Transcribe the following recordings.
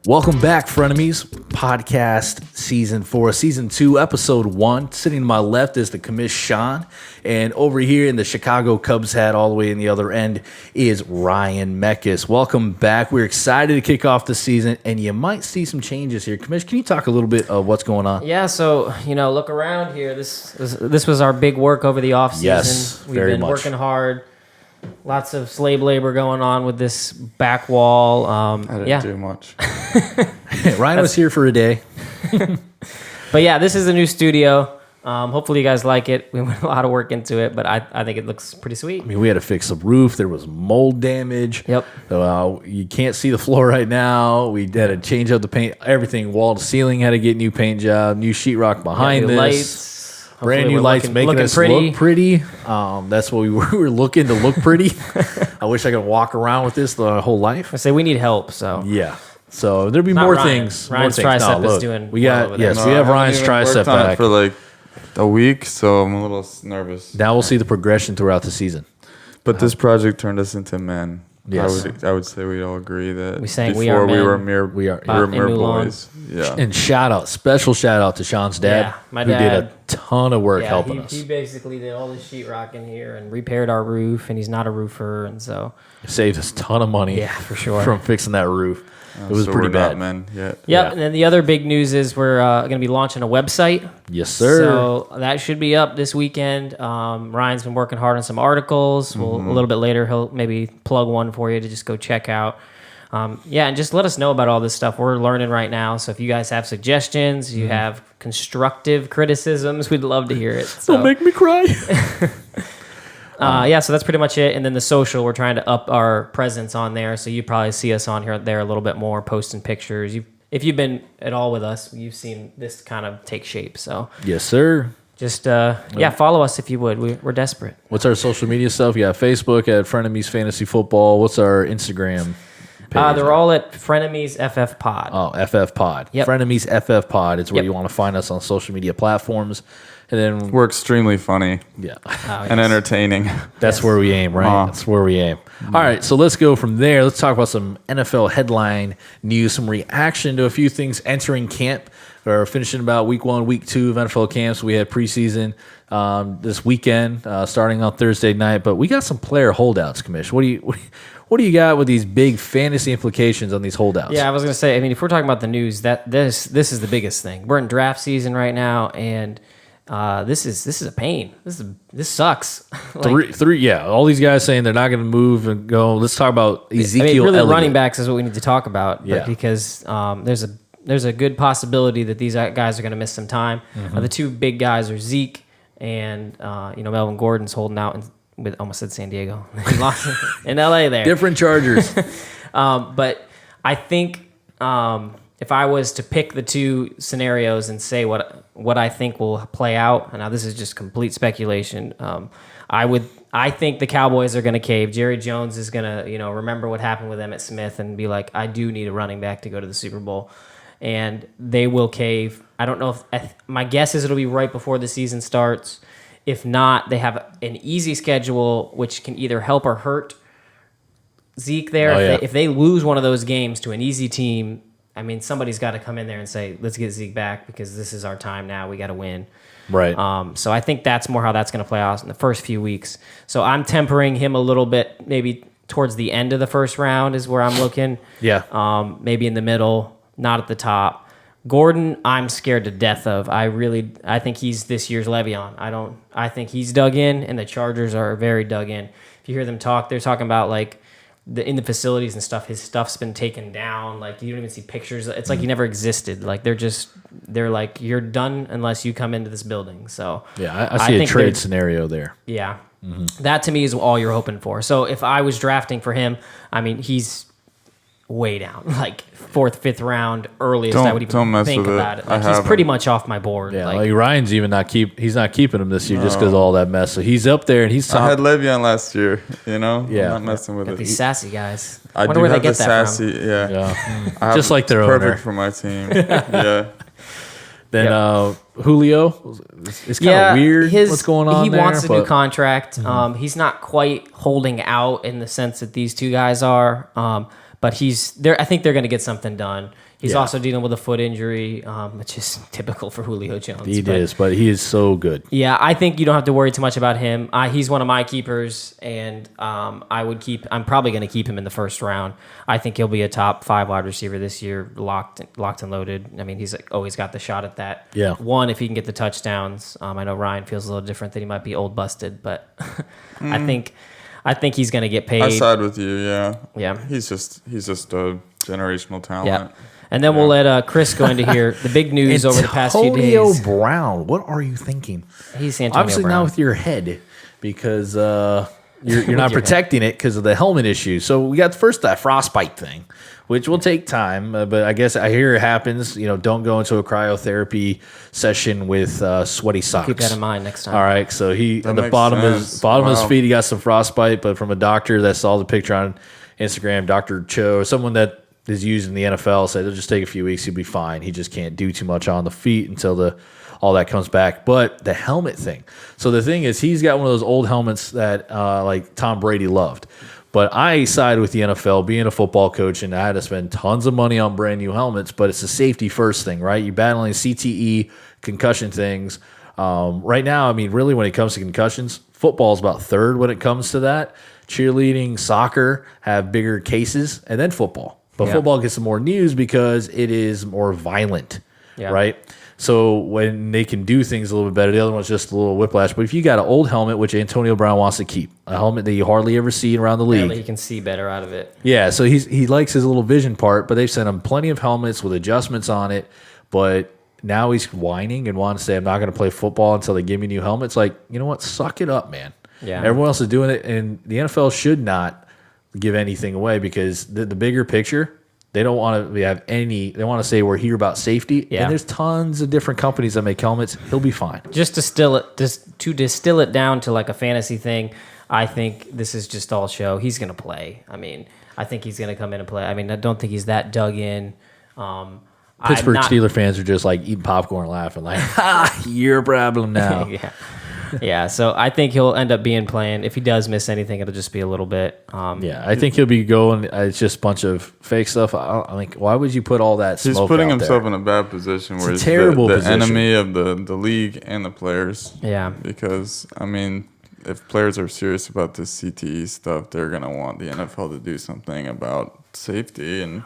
Welcome back, Frenemies. Podcast Season 4, Season 2, Episode 1. Sitting to my left is the commish Sean. And over here in the Chicago Cubs hat, all the way in the other end, is Ryan Meckes. Welcome back. We're excited to kick off the season, and you might see some changes here. Commish, can you talk a little bit of what's going on? Yeah, so, look around here. This was our big work over the offseason. Yes, very much. We've been working hard. Lots of slave labor going on with this back wall. I didn't do much. Ryan was here for a day. But yeah, this is a new studio. Hopefully you guys like it. We put a lot of work into it, but I think it looks pretty sweet. I mean, we had to fix the roof. There was mold damage. Yep. You can't see the floor right now. We had to change up the paint. Everything, wall to ceiling, had to get new paint job, new sheetrock behind this. Lights. Brand new lights making us look pretty. That's what we were looking to look pretty. I wish I could walk around with this the whole life. I say we need help, so. Yeah. So there'll be Not more Ryan. things. Ryan's more things. tricep is doing we got well over there. we have Ryan's tricep back for like a week, so I'm a little nervous. Now we'll see the progression throughout the season. But this project turned us into men. Yes. I would say we all agree that We sang before We Are Men. we were Bob mere and Mulan. boys. Yeah. And special shout out to Sean's dad, Yeah, my who did dad. a ton of work Yeah, helping us. he basically did all the sheetrock in here and repaired our roof, and he's not a roofer, and so. Saved us a ton of money. Yeah, for sure. From fixing that roof. It was So pretty we're bad. not men yet. Yep, Yeah. and then the other big news is we're going to be launching a website. Yes, sir. So that should be up this weekend. Ryan's been working hard on some articles. A little bit later, he'll maybe plug one for you to just go check out. And just let us know about all this stuff. We're learning right now. So if you guys have suggestions, you have constructive criticisms, we'd love to hear it. So. Don't make me cry. So that's pretty much it. And then the social, we're trying to up our presence on there. So you probably see us on here there a little bit more, posting pictures. If you've been at all with us, you've seen this kind of take shape. So Yes, sir. just follow us if you would. We're desperate. What's our social media stuff? You got Facebook at Frenemies Fantasy Football. What's our Instagram page? They're all at Frenemies FF Pod. Oh, FF Pod. Yep. Frenemies FF Pod is where Yep. you want to find us on social media platforms. And then, We're extremely funny yeah, and entertaining. that's where we aim, right? That's where we aim. All right, so let's go from there. Let's talk about some NFL headline news, some reaction to a few things entering camp or finishing about week 1, week 2 of NFL camps. We had preseason this weekend, starting on Thursday night, but we got some player holdouts, Commish. What do you got with these big fantasy implications on these holdouts? Yeah, I was gonna say. I mean, if we're talking about the news, that this is the biggest thing. We're in draft season right now, and this is a pain. This sucks. Three. Yeah, all these guys saying they're not going to move and go. Let's talk about Ezekiel really, Elliott. running backs is what we need to talk about. Yeah. Because there's a good possibility that these guys are going to miss some time. The two big guys are Zeke and Melvin Gordon's holding out with almost said San Diego. He lost in LA there. Different Chargers. But I think if I was to pick the two scenarios and say what I think will play out, and now this is just complete speculation, I think the Cowboys are going to cave. Jerry Jones is going to remember what happened with Emmitt Smith and be like, I do need a running back to go to the Super Bowl, and they will cave. I don't know if my guess is it'll be right before the season starts. If not, they have an easy schedule which can either help or hurt Zeke there. If they lose one of those games to an easy team, I mean, somebody's got to come in there and say, let's get Zeke back because this is our time now. We got to win. Right. So I think that's more how that's going to play out in the first few weeks. So I'm tempering him a little bit, maybe towards the end of the first round is where I'm looking. Yeah. Maybe in the middle, not at the top. Gordon, I'm scared to death of. I think he's this year's Le'Veon. I think he's dug in, and the Chargers are very dug in. If you hear them talk, they're talking about like in the facilities and stuff. His stuff's been taken down. Like you don't even see pictures. It's like he never existed. Like they're like, you're done unless you come into this building. So yeah, I see a trade scenario there. Yeah, that to me is all you're hoping for. So if I was drafting for him, I mean he's way down, like 4th, 5th round, earliest I would even think about it. Like he's pretty much off my board. Yeah, like Ryan's even he's not keeping him this year just because of all that mess. So he's up there and he's top. I had Le'Veon last year, Yeah. I'm not messing with it. These sassy guys. I wonder do where have they get the that sassy, from. yeah. Just like their perfect owner. for my team. Yeah. Then Julio, it's kind of weird what's going on He there. wants a new contract. He's not quite holding out in the sense that these two guys are. but he's there. I think they're going to get something done. He's Yeah. also dealing with a foot injury, which is typical for Julio Jones. But he is so good. Yeah, I think you don't have to worry too much about him. He's one of my keepers, and I'm probably going to keep him in the first round. I think he'll be a top 5 wide receiver this year, locked and loaded. I mean, he's always got the shot at that. Yeah. One, if he can get the touchdowns. I know Ryan feels a little different, that he might be old busted, but I think he's going to get paid. I side with you. Yeah. Yeah. He's just a generational talent. Yeah. And then we'll let Chris go into here. The big news over the past few days. Antonio Brown, what are you thinking? He's Antonio Obviously Brown. not with your head, because you're not protecting it because of the helmet issue. So we got first that frostbite thing, which will take time. But I guess I hear it happens. Don't go into a cryotherapy session with sweaty socks. Keep that in mind next time. All right, so on the makes bottom of sense. his Wow. feet, he got some frostbite. But from a doctor that saw the picture on Instagram, Dr. Cho, or someone that is used in the NFL, said it'll just take a few weeks, he'll be fine. He just can't do too much on the feet until all that comes back. But the helmet thing. So the thing is, he's got one of those old helmets that like Tom Brady loved. But I side with the NFL, being a football coach, and I had to spend tons of money on brand new helmets. But it's a safety first thing, right? You're battling CTE, concussion things. Right now, I mean, really, when it comes to concussions, football is about third when it comes to that. Cheerleading, soccer have bigger cases, and then football. But football gets some more news because it is more violent, right? So when they can do things a little bit better, the other one's just a little whiplash. But if you got an old helmet, which Antonio Brown wants to keep, a helmet that you hardly ever see around the league. Apparently he can see better out of it. Yeah, so he likes his little vision part, but they've sent him plenty of helmets with adjustments on it. But now he's whining and wants to say, I'm not going to play football until they give me new helmets. Like, you know what? Suck it up, man. Yeah. Everyone else is doing it, and the NFL should not give anything away, because the bigger picture, they don't want to have any. They want to say we're here about safety. Yeah. And there's tons of different companies that make helmets. He'll be fine. To distill it down to like a fantasy thing, I think this is just all show. He's going to play. I mean, I think he's going to come in and play. I mean, I don't think he's that dug in. Pittsburgh Steelers fans are just like eating popcorn, laughing like, "Ha, your problem now." Yeah. So I think he'll end up being playing. If he does miss anything, it'll just be a little bit. I think he'll be going. It's just a bunch of fake stuff. I think, why would you put all that smoke He's putting out himself there? in a bad position where he's terrible the position. enemy of the league and the players. Yeah. Because, I mean, if players are serious about this CTE stuff, they're going to want the NFL to do something about safety. And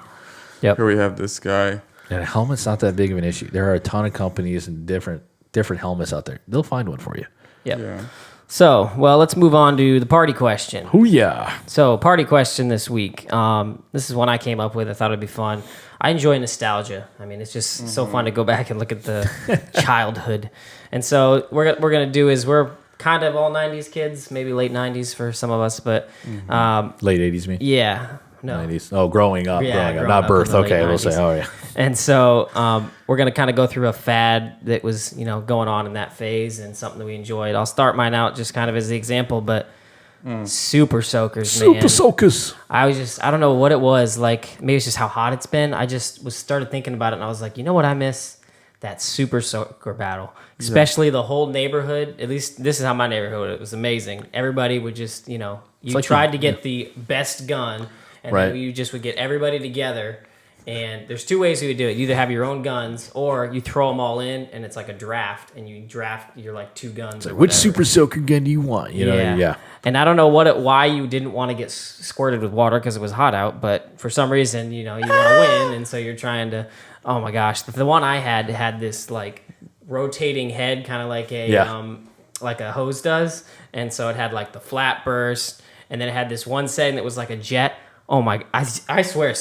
here we have this guy. And a helmet's not that big of an issue. There are a ton of companies and different helmets out there. They'll find one for you. Yep. Yeah. So, well, let's move on to the party question. Oh yeah. So, party question this week. This is one I came up with. I thought it'd be fun. I enjoy nostalgia. I mean, it's just so fun to go back and look at the childhood. And so, what we're gonna do is we're kind of all '90s kids, maybe late '90s for some of us, but Late 80s, me. yeah, no. 90s. Oh, growing up. Growing Not up birth. in the late Okay, we'll say. 90s. Oh yeah. And so we're going to kind of go through a fad that was, going on in that phase and something that we enjoyed. I'll start mine out just kind of as the example, but Super Soakers, man. Super Soakers. I don't know what it was. Like, maybe it's just how hot it's been. I just started thinking about it, and I was like, you know what I miss? That Super Soaker battle. Especially the whole neighborhood. At least this is how my neighborhood, it was amazing. Everybody would just, you like tried to get the best gun, and Right. then you just would get everybody together. And there's two ways you would do it. You either have your own guns, or you throw them all in, and it's like a draft, and you draft your like two guns. Or Which whatever. Super Soaker gun do you want? Yeah. And I don't know why you didn't want to get squirted with water because it was hot out, but for some reason, you want to win, and so you're trying to. Oh my gosh, the one I had this like rotating head, kind of like like a hose does, and so it had like the flat burst, and then it had this one setting that was like a jet. Oh my! I swear,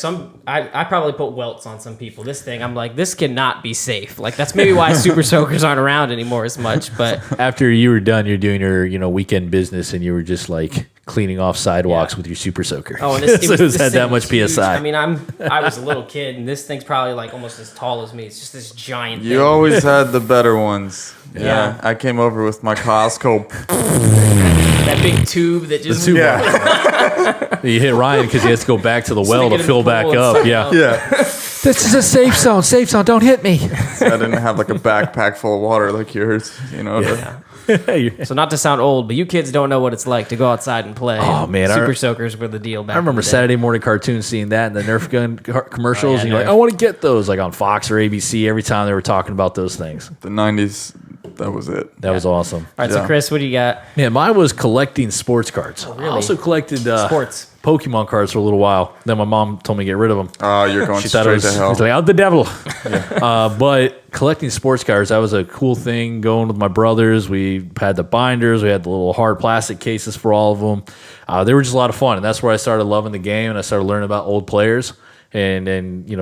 I probably put welts on some people. This thing, I'm like, this cannot be safe. Like, that's maybe why Super Soakers aren't around anymore as much. But After you were done, you're doing your weekend business, and you were just like cleaning off sidewalks with your Super Soaker. oh, and this, So this had thing that much was huge. PSI. I mean, I was a little kid, and this thing's probably like almost as tall as me. It's just this giant thing. You always had the better ones. Yeah. I came over with my Costco. That big tube that just You hit Ryan because he has to go back to the well Stick it to in fill the back pool up. and Yeah. Yeah. This is a safe zone. Safe zone. Don't hit me. I didn't have like a backpack full of water like yours, So not to sound old, but you kids don't know what it's like to go outside and play. Oh, man. Super Soakers were the deal back I remember in the day. Saturday morning cartoons seeing that and the Nerf gun commercials. Oh, yeah, and you're like, Nerf. I want to get those, like on Fox or ABC. Every time they were talking about those things. The 90s, that was it. That was awesome. All right, so Chris, what do you got? Yeah, mine was collecting sports cards. really? I also collected Sports. Pokemon cards for a little while. Then my mom told me to get rid of them. Oh, you're going She thought straight it was, to hell. She's like, out the devil. But collecting sports cards, that was a cool thing. Going with my brothers, we had the binders, we had the little hard plastic cases for all of them. They were just a lot of fun, and that's where I started loving the game, and I started learning about old players, and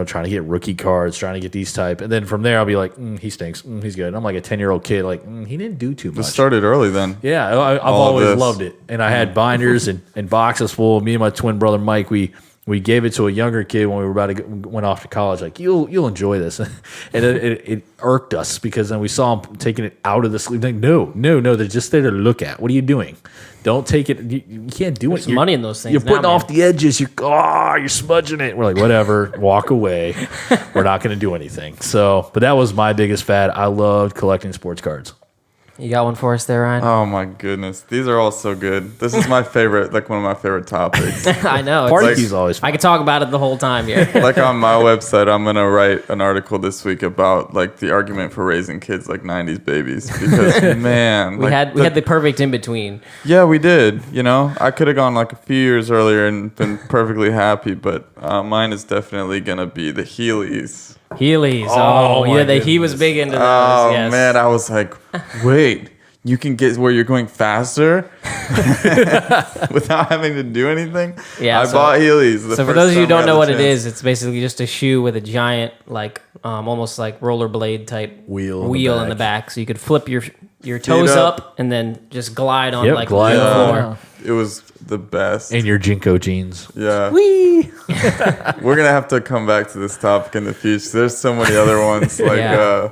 trying to get rookie cards, trying to get these type, and then from there I'll be like, he stinks, he's good. And I'm like a 10-year-old kid, like he didn't do too much. It started early then. Yeah, I've All of always this. loved it, and I had binders and boxes full. Me and my twin brother Mike, we gave it to a younger kid when we were went off to college. Like you'll enjoy this, and it irked us because then we saw him taking it out of the sleeve. Like no, they're just there to look at. What are you doing? Don't take it. You can't do There's it. money in those things. You're putting now, off man. the edges. You're smudging it. We're like, whatever. Walk away. We're not going to do anything. So, but that was my biggest fad. I loved collecting sports cards. You got one for us there, Ryan? Oh my goodness, these are all so good. This is my favorite, like one of my favorite topics. I know. Party It's keys always fun. I could talk about it the whole time here. Like on my website, I'm gonna write an article this week about like the argument for raising kids like 90s babies because man, we had the perfect in between. Yeah, we did. I could have gone like a few years earlier and been perfectly happy, but mine is definitely gonna be the Heelys. Heelys. Oh, my he was goodness. big into those. Oh yes. man, I was like, wait, you can get where you're going faster without having to do anything. Yeah, I so- bought Heelys. So for those of you who don't know what it is, it's basically just a shoe with a giant, like almost like rollerblade type Wheel in the back. So you could flip your toes up and then just glide on Yep, glide the on. floor. It was the best. And your Jinko jeans. Yeah. Whee! We're gonna have to come back to this topic in the future. There's so many other ones like Yeah.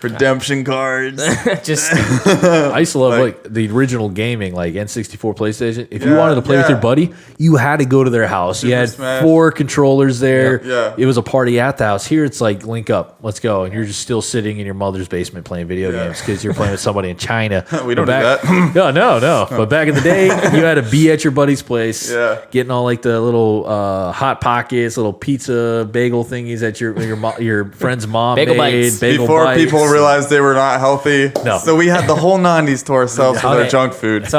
redemption cards. Just I used to love like the original gaming, like N64 PlayStation. If you Yeah, wanted to play with yeah. your buddy, you had to go to their house. You Super had Smash. 4 controllers there. Yeah. It was a party at the house. Here it's like link up, let's go, and you're just still sitting in your mother's basement playing video Yeah. games because you're playing with somebody in China. We don't But do that. No. But back in the day, you had to be at your buddy's place, Yeah. getting all like the little hot pockets, little pizza bagel thingies that your friend's mom Bagel made. bites. Bagel Before bites. people realized they were not healthy. No. So we had the whole 90s to ourselves for their Okay. junk food. so,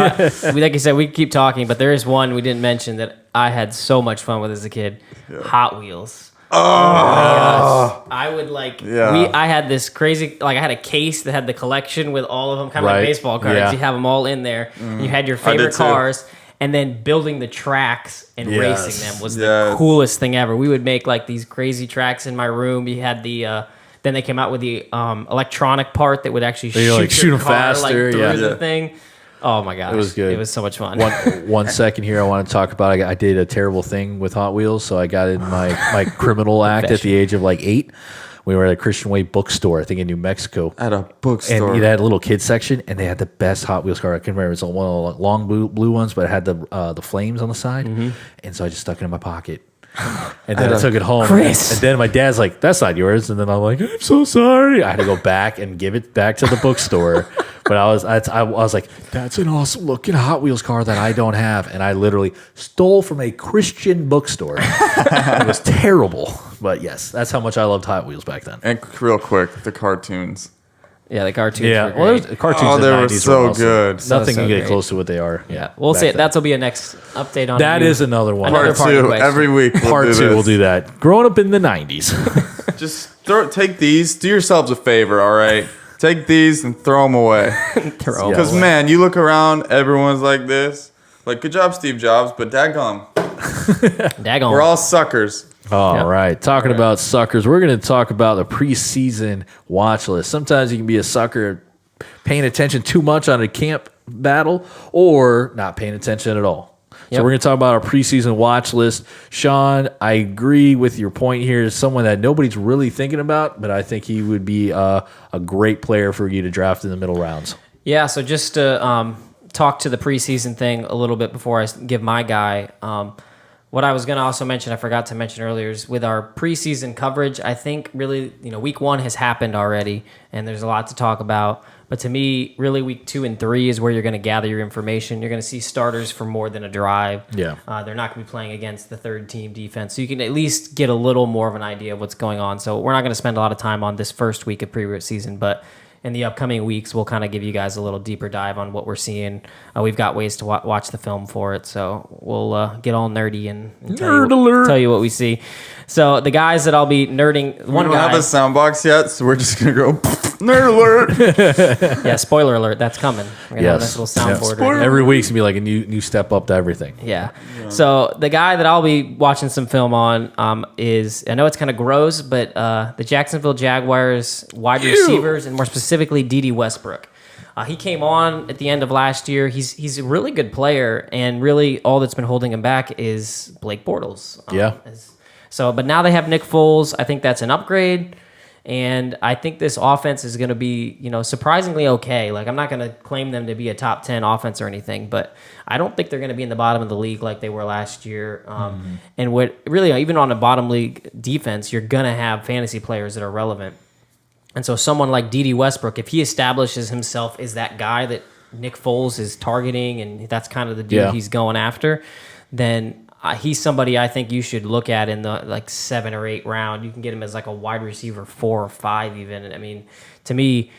like you said, we keep talking, but there is one we didn't mention that I had so much fun with as a kid. Hot Wheels. Oh, I would like. Yeah. I had this crazy. Like I had a case that had the collection with all of them, kind of Right. like baseball cards. Yeah. You have them all in there. You had your did favorite too. cars, and then building the tracks and Yes. racing them was the Yes. coolest thing ever. We would make like these crazy tracks in my room. You had the. Then they came out with the electronic part that would actually you, like, shoot your 'em car, faster, like, through yeah. the Yeah. thing. Oh my gosh, It was good. It was so much fun. One second here, I want to talk about. I did a terrible thing with Hot Wheels, so I got in my criminal act at the age of like 8. We were at a Christian Way bookstore, I think in New Mexico, At a bookstore. and it had a little kids section, and they had the best Hot Wheels car. I can remember it's one of the long blue ones, but it had the flames on the side, and so I just stuck it in my pocket. And then I took it home. Chris. And then my dad's like, that's not yours. And then I'm like, I'm so sorry. I had to go back and give it back to the bookstore. But I was like, that's an awesome looking Hot Wheels car that I don't have. And I literally stole from a Christian bookstore. It was terrible. But yes, that's how much I loved Hot Wheels back then. And real quick, the cartoons. Yeah, the cartoons. Yeah, were well, great. there's cartoons Oh, in they the were 90s so awesome. good. Nothing So can get great. close to what they are. Yeah, we'll back say then. that'll be a next update on That you. is another one. Another Part part of the 2. question. Every week we'll Part do 2, this. we'll do that. Growing up in the 90s. Just take these. Do yourselves a favor, all right? Take these and throw them away. Throw Yeah. Because, man, you look around, everyone's like this. Like, good job, Steve Jobs, but daggone. Daggone. We're all suckers. All Yep. right. Talking about suckers, we're going to talk about the preseason watch list. Sometimes you can be a sucker paying attention too much on a camp battle or not paying attention at all. So Yep. we're going to talk about our preseason watch list. Sean, I agree with your point here. Is someone that nobody's really thinking about, but I think he would be a great player for you to draft in the middle rounds. Yeah, so just to talk to the preseason thing a little bit before I give my guy. What I was going to also mention, I forgot to mention earlier, is with our preseason coverage, I think really, week 1 has happened already, and there's a lot to talk about. But to me, really, week 2 and 3 is where you're going to gather your information. You're going to see starters for more than a drive. Yeah. They're not going to be playing against the third-team defense. So you can at least get a little more of an idea of what's going on. So we're not going to spend a lot of time on this first week of preseason, but in the upcoming weeks, we'll kind of give you guys a little deeper dive on what we're seeing. We've got ways to watch the film for it, so we'll get all nerdy and tell you what we see. So the guys that I'll be nerding, we don't have a sound box yet, so we're just gonna go nerd alert. Yeah, spoiler alert, that's coming. We're gonna have this little soundboard. Right every week's gonna be like a new step up to everything. Yeah. So the guy that I'll be watching some film on is, I know it's kind of gross, but the Jacksonville Jaguars wide receivers, and more specifically D.D. Westbrook. He came on at the end of last year. He's a really good player, and really all that's been holding him back is Blake Bortles. But now they have Nick Foles. I think that's an upgrade, and I think this offense is going to be, surprisingly okay. Like, I'm not going to claim them to be a top 10 offense or anything, but I don't think they're going to be in the bottom of the league like they were last year. And what really, even on a bottom league defense, you're going to have fantasy players that are relevant. And so someone like D.D. Westbrook, if he establishes himself as that guy that Nick Foles is targeting, and that's kind of the dude he's going after, then he's somebody I think you should look at in the 7 or 8 round. You can get him as like a wide receiver 4 or 5 even. And I mean, to me,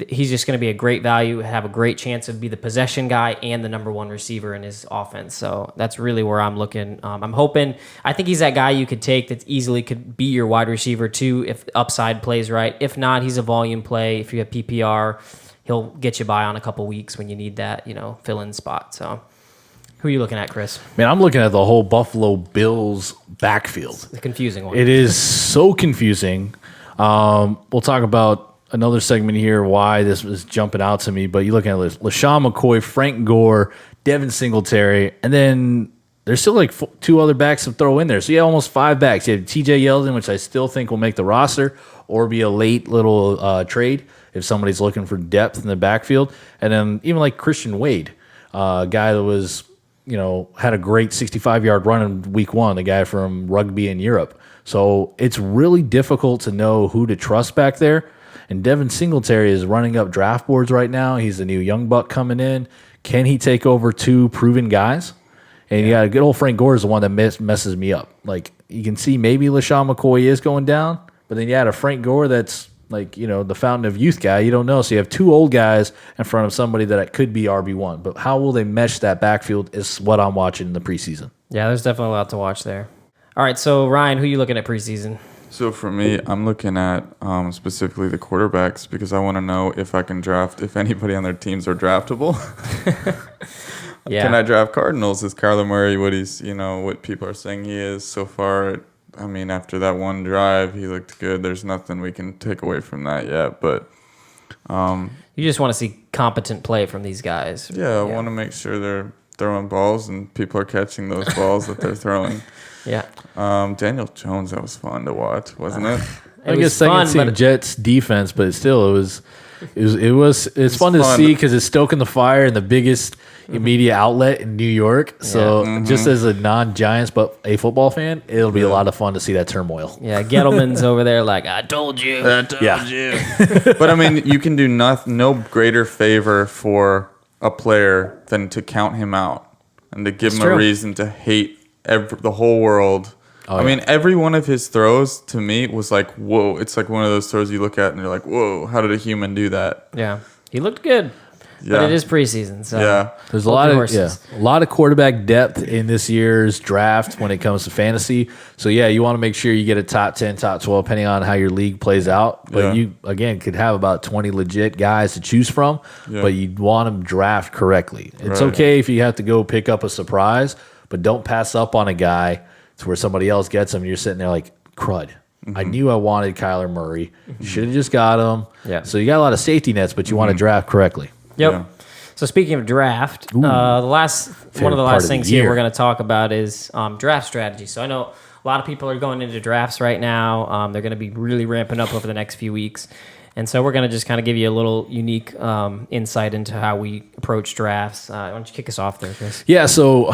he's just going to be a great value, have a great chance of be the possession guy and the number 1 receiver in his offense. So that's really where I'm looking. I'm hoping, I think he's that guy you could take that easily could be your wide receiver too if upside plays right. If not, he's a volume play. If you have PPR, he'll get you by on a couple weeks when you need that, fill-in spot. So who are you looking at, Chris? Man, I'm looking at the whole Buffalo Bills backfield. It's a confusing one. It is so confusing. We'll talk about another segment here why this was jumping out to me, but you look at LaShawn McCoy, Frank Gore, Devin Singletary, and then there's still like 2 other backs to throw in there. So you have almost 5 backs. You have TJ Yeldon, which I still think will make the roster or be a late little trade if somebody's looking for depth in the backfield. And then even like Christian Wade, a guy that was, had a great 65-yard run in week 1, the guy from rugby in Europe. So it's really difficult to know who to trust back there. And Devin Singletary is running up draft boards right now. He's a new young buck coming in. Can he take over 2 proven guys? And you got a good old Frank Gore is the one that messes me up. Like, you can see maybe LaShawn McCoy is going down, but then you had a Frank Gore that's like, the fountain of youth guy. You don't know. So you have 2 old guys in front of somebody that could be RB1. But how will they mesh that backfield is what I'm watching in the preseason. Yeah, there's definitely a lot to watch there. All right, so Ryan, who are you looking at preseason? So for me, I'm looking at specifically the quarterbacks because I want to know if I can draft, if anybody on their teams are draftable. Can I draft Cardinals? Is Kyler Murray what he's, what people are saying he is so far? I mean, after that one drive, he looked good. There's nothing we can take away from that yet, but you just want to see competent play from these guys. Yeah, I want to make sure they're throwing balls and people are catching those balls that they're throwing. Yeah. Daniel Jones, that was fun to watch, wasn't it? I guess second team Jets defense, but still, it's fun to see because it's stoking the fire in the biggest media outlet in New York. So just as a non-Giants but a football fan, it'll be a lot of fun to see that turmoil. Yeah, Gettleman's over there like, I told you. But I mean, you can do no greater favor for a player than to count him out and to give him a reason to hate the whole world. I mean, every one of his throws to me was like, whoa. It's like one of those throws you look at and you're like, whoa, how did a human do that? Yeah. He looked good. Yeah. But it is preseason, so there's a lot of quarterback depth in this year's draft when it comes to fantasy. So you want to make sure you get a top 10, top 12, depending on how your league plays out. But you again could have about 20 legit guys to choose from, but you want them draft correctly. It's okay if you have to go pick up a surprise, but don't pass up on a guy to where somebody else gets him and you're sitting there like, crud. I knew I wanted Kyler Murray. Should have just got him. Yeah. So you got a lot of safety nets, but you want to draft correctly. Yep. Yeah. So speaking of draft, one of the last things here we're going to talk about is draft strategy. So I know a lot of people are going into drafts right now. They're going to be really ramping up over the next few weeks. And so we're going to just kind of give you a little unique insight into how we approach drafts. Why don't you kick us off there, Chris? Yeah, so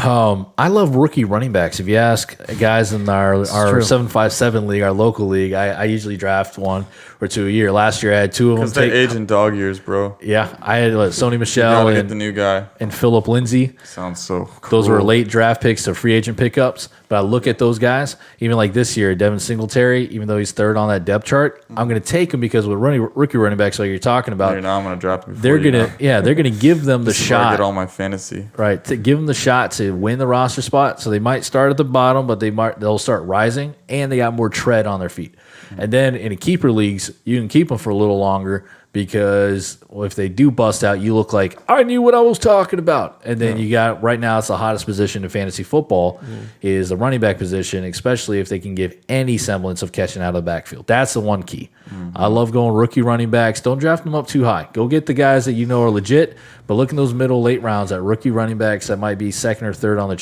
I love rookie running backs. If you ask guys in our 757 league, our local league, I usually draft 1 or 2 a year. Last year I had 2 of them. Because they age in dog years, bro. Yeah, I had Sony Michel You gotta get the new guy. and Philip Lindsay. Sounds so cool. Those were late draft picks to free agent pickups. But I look at those guys, even like this year, Devin Singletary, even though he's third on that depth chart, I'm going to take him because with rookie running backs like you're talking about, I'm going to draft him. They're going to give them the shot. Get all my fantasy. Right, to give them the shot to win the roster spot. So they might start at the bottom, but they'll start rising, and they got more tread on their feet. And then in a keeper leagues, you can keep them for a little longer because if they do bust out, you look like, I knew what I was talking about. And then you got, right now, it's the hottest position in fantasy football is the running back position, especially if they can give any semblance of catching out of the backfield. That's the one key. I love going rookie running backs. Don't draft them up too high. Go get the guys that you know are legit, but look in those middle, late rounds at rookie running backs that might be second or third on the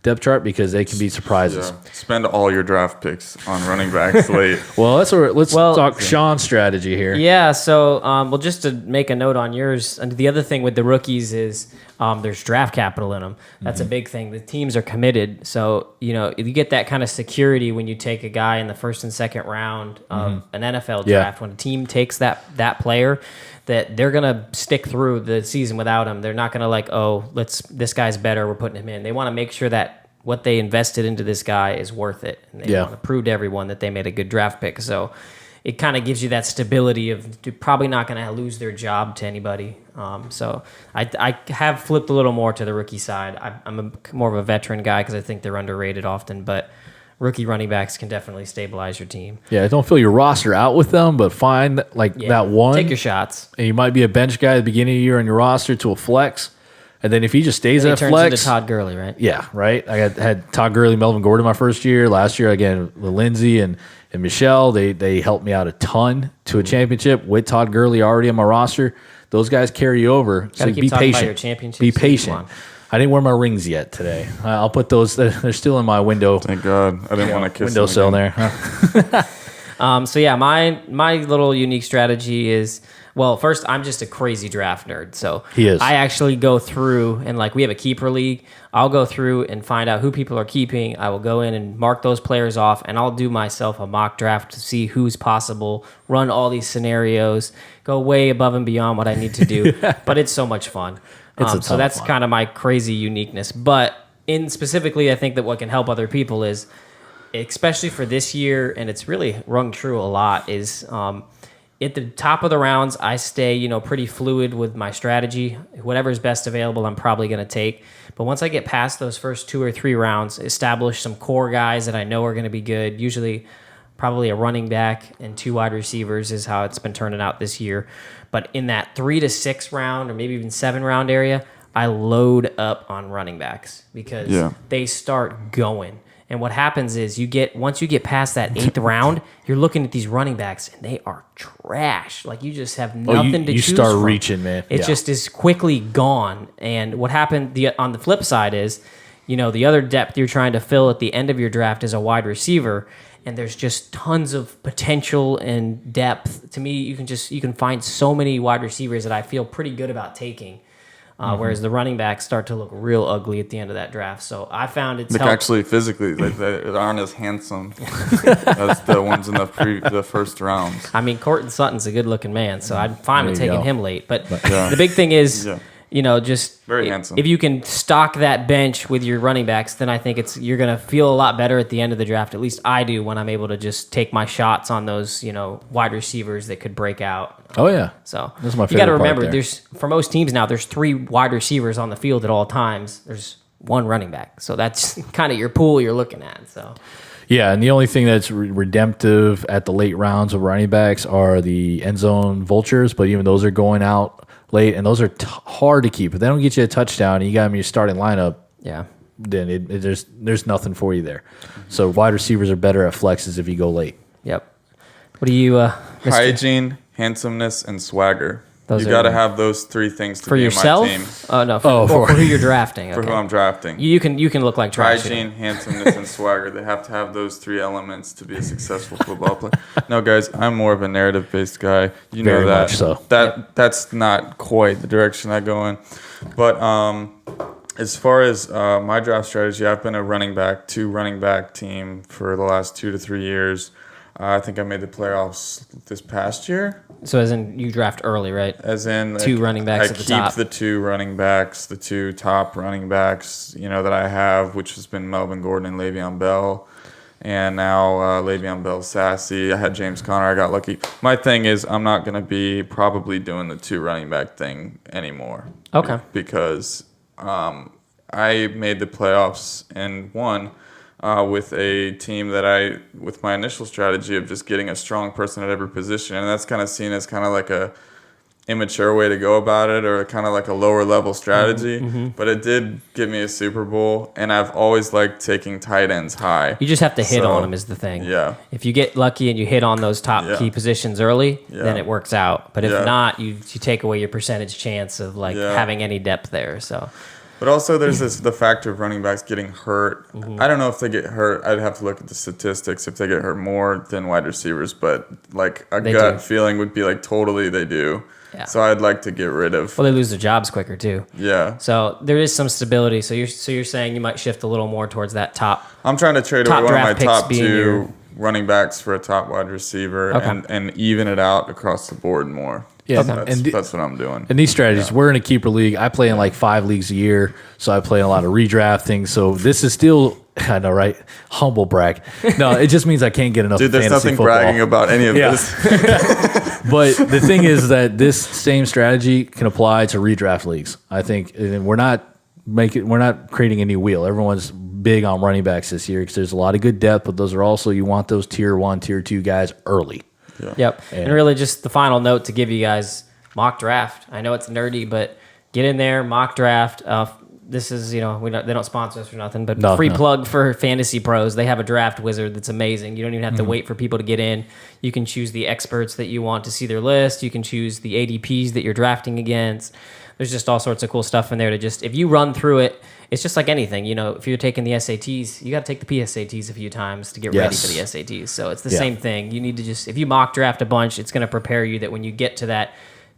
depth chart, because they can be surprises. Yeah. Spend all your draft picks on running backs late. Well, let's talk Sean's strategy here. Yeah, so just to make a note on yours, and the other thing with the rookies is there's draft capital in them. That's a big thing. The teams are committed, so you get that kind of security when you take a guy in the first and second round of an NFL draft. When a team takes that player, that they're gonna stick through the season without him. They're not gonna this guy's better, we're putting him in. They want to make sure that what they invested into this guy is worth it, and they want to prove to everyone that they made a good draft pick. So it kind of gives you that stability of probably not going to lose their job to anybody. So I have flipped a little more to the rookie side. I'm more of a veteran guy because I think they're underrated often, but rookie running backs can definitely stabilize your team. Yeah, don't fill your roster out with them, but find that one. Take your shots. And you might be a bench guy at the beginning of the year on your roster to a flex. And then if he just stays at turns flex, into Todd Gurley, right? Yeah, right. I had Todd Gurley, Melvin Gordon my first year. Last year, again, with Lindsey and Michelle, they helped me out a ton to a championship with Todd Gurley already on my roster. Those guys carry you over. So be patient. Your championships. Be patient. I didn't wear my rings yet today. I'll put those. They're still in my window. Thank God. I didn't want to kiss windowsill there. So yeah, my little unique strategy is, well, first, I'm just a crazy draft nerd. So he is. I actually go through and we have a keeper league. I'll go through and find out who people are keeping. I will go in and mark those players off, and I'll do myself a mock draft to see who's possible, run all these scenarios, go way above and beyond what I need to do. But it's so much fun. So that's kind of my crazy uniqueness. But specifically, I think that what can help other people is, especially for this year, and it's really rung true a lot, is at the top of the rounds, I stay, pretty fluid with my strategy. Whatever's best available, I'm probably going to take. But once I get past those first 2 or 3 rounds, establish some core guys that I know are going to be good. Usually, probably a running back and 2 wide receivers is how it's been turning out this year. But in that 3 to 6 round, or maybe even 7 round area, I load up on running backs because they start going. And what happens is once you get past that 8th round, you're looking at these running backs and they are trash. Like you just have nothing to choose from. You start reaching, man. It just is quickly gone. And what happened on the flip side is, the other depth you're trying to fill at the end of your draft is a wide receiver, and there's just tons of potential and depth. To me, you can find so many wide receivers that I feel pretty good about taking. Whereas the running backs start to look real ugly at the end of that draft. So I found it's helped. Actually, physically, they aren't as handsome as the ones in the first rounds. I mean, Courtland Sutton's a good-looking man, so I'm fine with taking him late. But the big thing is, just very handsome. If you can stock that bench with your running backs, then I think you're going to feel a lot better at the end of the draft. At least I do when I'm able to just take my shots on those, wide receivers that could break out. Oh yeah. So that's my favorite. You got to remember, part there. for most teams now, there's 3 wide receivers on the field at all times. There's 1 running back, so that's kind of your pool you're looking at. So. Yeah, and the only thing that's redemptive at the late rounds of running backs are the end zone vultures, but even those are going out late, and those are hard to keep. If they don't get you a touchdown and you got them in your starting lineup, then there's nothing for you there. So wide receivers are better at flexes if you go late. Yep. What do you, Mr. Hygiene, handsomeness, and swagger. You got to have those 3 things to for be yourself. in my team. Oh no, for who you're drafting. For Okay. who I'm drafting. You can look like trash. Hygiene, handsomeness, and swagger. They have to have those 3 elements to be a successful football player. No, guys, I'm more of a narrative-based guy. You know Very that. much so. That's not quite the direction I go in. But as far as my draft strategy, I've been a 2 running back team for the last 2 to 3 years. I think I made the playoffs this past year. So as in you draft early, right? As in 2 running backs I at the top. keep the 2 running backs, the 2 top running backs, that I have, which has been Melvin Gordon and Le'Veon Bell. And now Le'Veon Bell's sassy. I had James Conner. I got lucky. My thing is I'm not going to be probably doing the 2 running back thing anymore. Okay. Because I made the playoffs and won with a team that with my initial strategy of just getting a strong person at every position. And that's kind of seen as kind of like a immature way to go about it, or kind of like a lower level strategy. Mm-hmm. But it did get me a Super Bowl, and I've always liked taking tight ends high. You just have to hit on them is the thing. Yeah. If you get lucky and you hit on those top key positions early, then it works out. But if not, you take away your percentage chance of having any depth there. So. But also there's the factor of running backs getting hurt. Mm-hmm. I don't know if they get hurt. I'd have to look at the statistics if they get hurt more than wide receivers, but They gut do. feeling would be totally they do. Yeah. So I'd like to get rid of. Well, they lose their jobs quicker too. Yeah. So there is some stability. So you're saying you might shift a little more towards that top. I'm trying to trade away one of my draft picks top being 2 running backs for a top wide receiver and even it out across the board more. Yeah, that's what I'm doing. And these strategies, we're in a keeper league. I play in 5 leagues a year, so I play in a lot of redraft things. So this is still, I know, right? Humble brag. No, it just means I can't get enough. Dude, there's fantasy nothing football. bragging about any of this. But the thing is that this same strategy can apply to redraft leagues. I think, and we're not creating a new wheel. Everyone's big on running backs this year because there's a lot of good depth, but those are also, you want those tier 1, tier 2 guys early. Yeah. Yep. And really just the final note to give you guys, mock draft. I know it's nerdy, but get in there, mock draft. This is, they don't sponsor us or nothing, but free plug for Fantasy Pros. They have a draft wizard that's amazing. You don't even have to wait for people to get in. You can choose the experts that you want to see their list. You can choose the ADPs that you're drafting against. There's just all sorts of cool stuff in there to if you run through it, it's just like anything. If you're taking the SATs, you got to take the PSATs a few times to get ready for the SATs. So it's the same thing. You need to if you mock draft a bunch, it's going to prepare you that when you get to that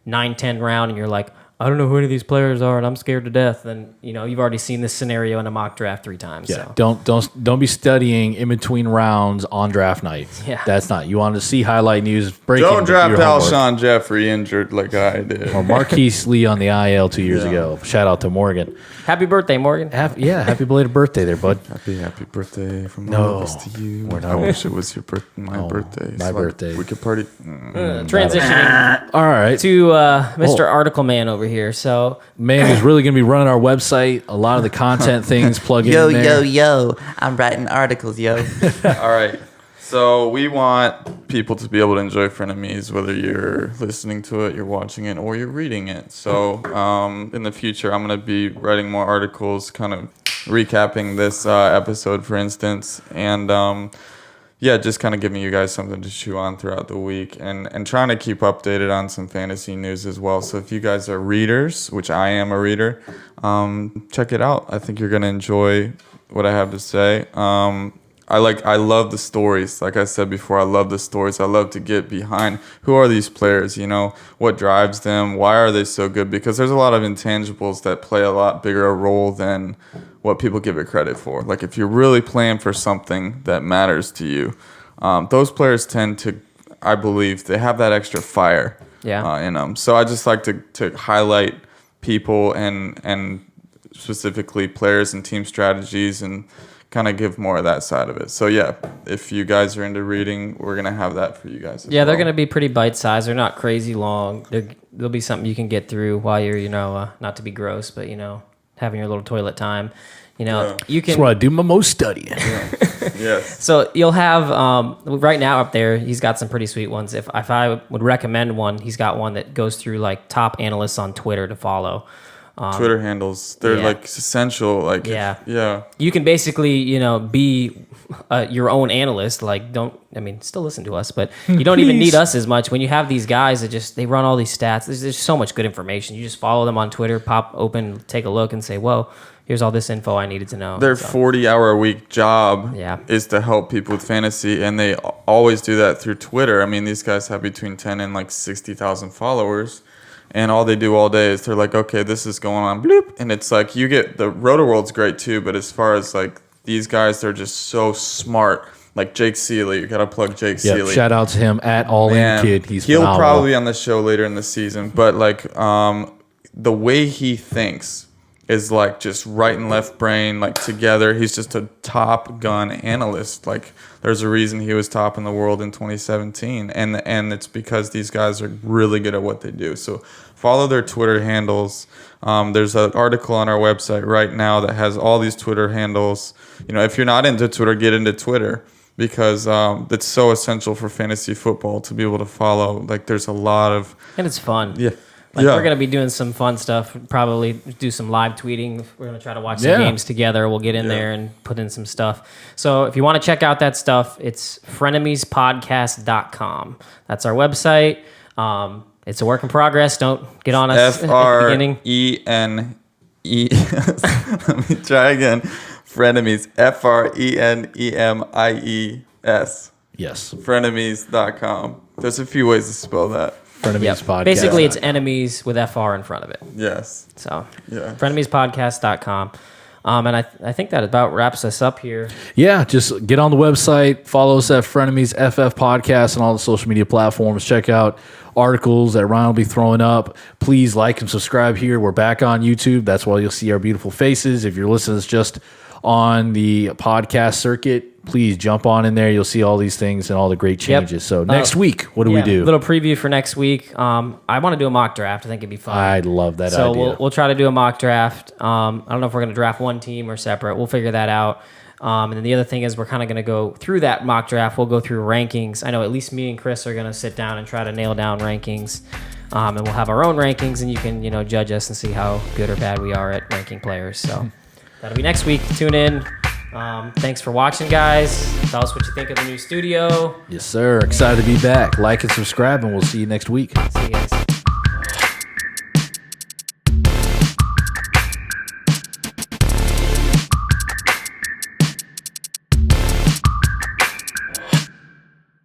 9-10 round and you're like, I don't know who any of these players are and I'm scared to death, then you've already seen this scenario in a mock draft 3 times. Yeah. So. Don't be studying in between rounds on draft night. Yeah. That's not. You want to see highlight news breaking. Don't draft your homework. Alshon Jeffrey injured like I did. Or Marquise Lee on the IL 2 years ago. Shout out to Morgan. Happy birthday, Morgan. Happy belated birthday there, bud. Happy birthay from all of us to you. I wish it was your my birthday. My birthday. We could party. Transitioning All right. to Mr. Article Man over here. So Man who's really going to be running our website. A lot of the content things plug in there. Yo, I'm writing articles, yo. All right. So we want people to be able to enjoy Frenemies, whether you're listening to it, you're watching it, or you're reading it. So in the future, I'm going to be writing more articles, kind of recapping this episode, for instance. And just kind of giving you guys something to chew on throughout the week and trying to keep updated on some fantasy news as well. So if you guys are readers, which I am a reader, check it out. I think you're going to enjoy what I have to say. I love the stories. Like I said before, I love the stories. I love to get behind who are these players, what drives them, why are they so good? Because there's a lot of intangibles that play a lot bigger a role than what people give it credit for. Like if you're really playing for something that matters to you, those players tend to, I believe, they have that extra fire in them. So I just like to highlight people and specifically players and team strategies and kind of give more of that side of it. So if you guys are into reading, we're going to have that for you guys as well. They're going to be pretty bite-sized. They're not crazy long. There'll be something you can get through while you're, not to be gross, but, having your little toilet time. You can. That's where I do my most studying. Yes. So you'll have, right now up there, he's got some pretty sweet ones. If I would recommend one, he's got one that goes through like top analysts on Twitter to follow. Twitter handles, they're like essential. Like, yeah. You can basically, be your own analyst. Like, still listen to us, but you don't even need us as much. When you have these guys that they run all these stats, there's so much good information. You just follow them on Twitter, pop open, take a look, and say, whoa, here's all this info I needed to know. Their 40-hour-a-week job is to help people with fantasy, and they always do that through Twitter. I mean, these guys have between 10 and like 60,000 followers. And all they do all day is they're like, okay, this is going on, bloop. And it's like, you get, the Roto-World's great too, but as far as like these guys, they're just so smart. Like Jake Seeley, you got to plug Jake Seeley. Shout out to him at All In Kid. He'll phenomenal. Probably be on the show later in the season. But like the way he thinks is like just right and left brain, like together. He's just a top gun analyst. Like there's a reason he was top in the world in 2017. And it's because these guys are really good at what they do. So follow their Twitter handles. There's an article on our website right now that has all these Twitter handles. If you're not into Twitter, get into Twitter because it's so essential for fantasy football to be able to follow. Like there's a lot of... And it's fun. Yeah. We're going to be doing some fun stuff, probably do some live tweeting. We're going to try to watch some games together. We'll get in there and put in some stuff. So if you want to check out that stuff, it's frenemiespodcast.com. That's our website. It's a work in progress. Don't get on us at the beginning. F-R-E-N-E. Let me try again. Frenemies. F-R-E-N-E-M-I-E-S. Yes. Frenemies.com. There's a few ways to spell that. Frenemies Podcast. Basically, it's enemies with FR in front of it. Yes. So, frenemiespodcast.com. And I think that about wraps us up here. Yeah, just get on the website, follow us at Frenemies FF Podcast on all the social media platforms. Check out articles that Ryan will be throwing up. Please like and subscribe here. We're back on YouTube. That's why you'll see our beautiful faces. If you're listening to us just on the podcast circuit, please jump on in there. You'll see all these things and all the great changes. So next week, what do we do? A little preview for next week. I want to do a mock draft. I think it'd be fun. I'd love that idea. So we'll try to do a mock draft. I don't know if we're going to draft one team or separate. We'll figure that out. And then the other thing is we're kind of going to go through that mock draft. We'll go through rankings. I know at least me and Chris are going to sit down and try to nail down rankings. And we'll have our own rankings, and you can judge us and see how good or bad we are at ranking players. So that'll be next week. Tune in. Thanks for watching, guys. Tell us what you think of the new studio. Yes, sir. Excited to be back. Like and subscribe, and we'll see you next week. See you guys.